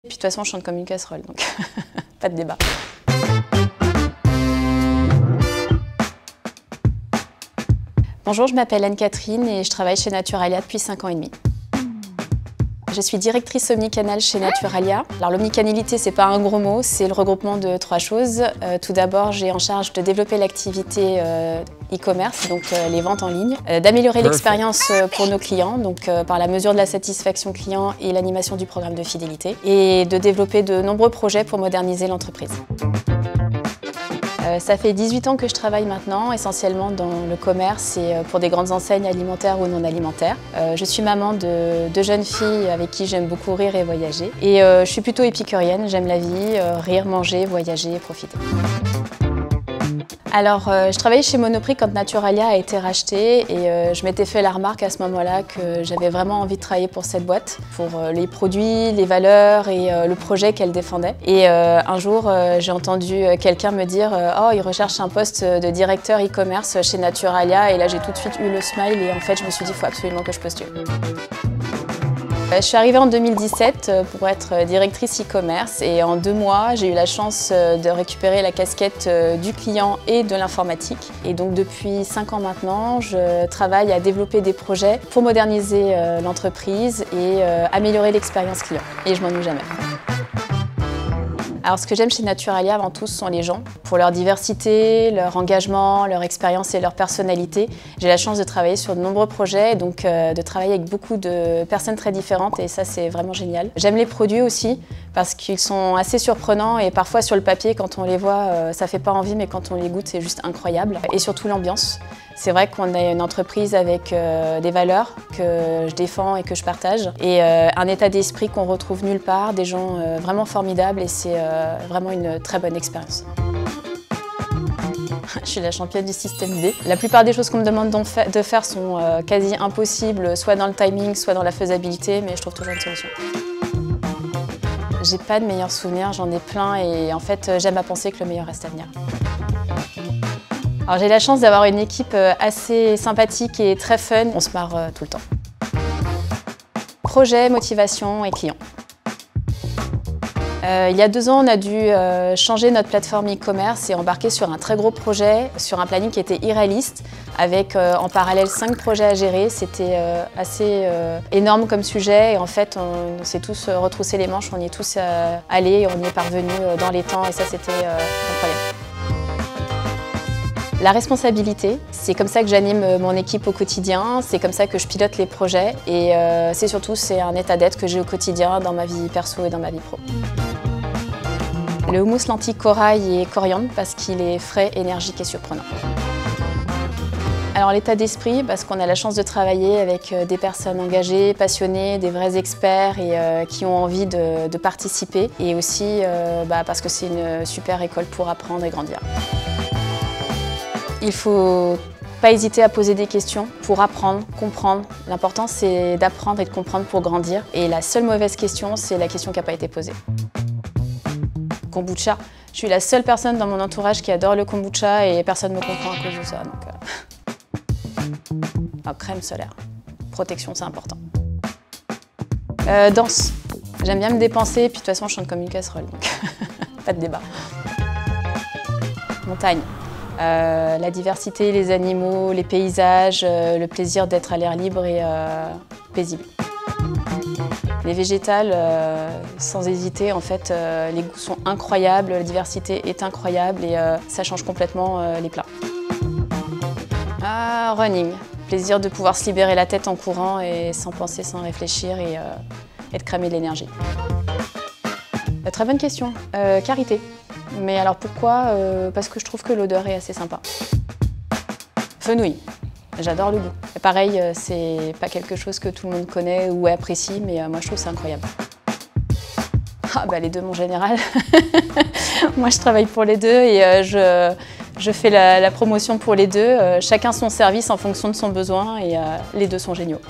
Puis de toute façon, je chante comme une casserole, donc pas de débat. Bonjour, je m'appelle Anne-Catherine et je travaille chez Naturalia depuis 5 ans et demi. Je suis directrice omnicanal chez Naturalia. Alors l'omnicanalité, c'est pas un gros mot, c'est le regroupement de 3 choses. Tout d'abord, j'ai en charge de développer l'activité e-commerce, donc les ventes en ligne, d'améliorer l'expérience pour nos clients, donc par la mesure de la satisfaction client et l'animation du programme de fidélité, et de développer de nombreux projets pour moderniser l'entreprise. Ça fait 18 ans que je travaille maintenant, essentiellement dans le commerce et pour des grandes enseignes alimentaires ou non alimentaires. Je suis maman de 2 jeunes filles avec qui j'aime beaucoup rire et voyager. Et je suis plutôt épicurienne, j'aime la vie, rire, manger, voyager et profiter. Alors, je travaillais chez Monoprix quand Naturalia a été racheté et je m'étais fait la remarque à ce moment-là que j'avais vraiment envie de travailler pour cette boîte, pour les produits, les valeurs et le projet qu'elle défendait. Et un jour, j'ai entendu quelqu'un me dire « Oh, il recherche un poste de directeur e-commerce chez Naturalia » et là, j'ai tout de suite eu le smile et en fait, je me suis dit « Il faut absolument que je postule ». Je suis arrivée en 2017 pour être directrice e-commerce et en 2 mois, j'ai eu la chance de récupérer la casquette du client et de l'informatique. Et donc depuis 5 ans maintenant, je travaille à développer des projets pour moderniser l'entreprise et améliorer l'expérience client. Et je m'ennuie jamais. Alors ce que j'aime chez Naturalia avant tout, ce sont les gens. Pour leur diversité, leur engagement, leur expérience et leur personnalité, j'ai la chance de travailler sur de nombreux projets, donc de travailler avec beaucoup de personnes très différentes et ça c'est vraiment génial. J'aime les produits aussi parce qu'ils sont assez surprenants et parfois sur le papier quand on les voit ça fait pas envie mais quand on les goûte c'est juste incroyable. Et surtout l'ambiance. C'est vrai qu'on est une entreprise avec des valeurs que je défends et que je partage et un état d'esprit qu'on retrouve nulle part, des gens vraiment formidables et c'est vraiment une très bonne expérience. Je suis la championne du système D. La plupart des choses qu'on me demande de faire sont quasi impossibles, soit dans le timing, soit dans la faisabilité, mais je trouve toujours une solution. J'ai pas de meilleurs souvenirs, j'en ai plein et en fait j'aime à penser que le meilleur reste à venir. Alors j'ai la chance d'avoir une équipe assez sympathique et très fun, on se marre tout le temps. Projet, motivation et client. Il y a 2 ans, on a dû changer notre plateforme e-commerce et embarquer sur un très gros projet, sur un planning qui était irréaliste, avec en parallèle 5 projets à gérer. C'était assez énorme comme sujet et en fait, on s'est tous retroussé les manches, on y est tous allés et on y est parvenus dans les temps et ça, c'était incroyable. La responsabilité, c'est comme ça que j'anime mon équipe au quotidien, c'est comme ça que je pilote les projets et c'est un état d'être que j'ai au quotidien dans ma vie perso et dans ma vie pro. Le houmous lentilles corail et coriandre parce qu'il est frais, énergique et surprenant. Alors l'état d'esprit, parce qu'on a la chance de travailler avec des personnes engagées, passionnées, des vrais experts et qui ont envie de participer et aussi parce que c'est une super école pour apprendre et grandir. Il ne faut pas hésiter à poser des questions pour apprendre, comprendre. L'important, c'est d'apprendre et de comprendre pour grandir. Et la seule mauvaise question, c'est la question qui n'a pas été posée. Kombucha. Je suis la seule personne dans mon entourage qui adore le kombucha et personne ne me comprend à cause de ça. Donc, crème solaire. Protection, c'est important. Danse. J'aime bien me dépenser, puis de toute façon, je chante comme une casserole. Donc pas de débat. Montagne. La diversité, les animaux, les paysages, le plaisir d'être à l'air libre et paisible. Les végétales, sans hésiter, en fait, les goûts sont incroyables, la diversité est incroyable et ça change complètement les plats. Running, plaisir de pouvoir se libérer la tête en courant et sans penser, sans réfléchir et de cramer de l'énergie. Très bonne question. Karité. Mais alors pourquoi? Parce que je trouve que l'odeur est assez sympa. Fenouil. J'adore le goût. Et pareil, c'est pas quelque chose que tout le monde connaît ou apprécie, mais moi je trouve ça incroyable. Les deux, mon général. Moi je travaille pour les deux et je fais la promotion pour les deux. Chacun son service en fonction de son besoin et les deux sont géniaux.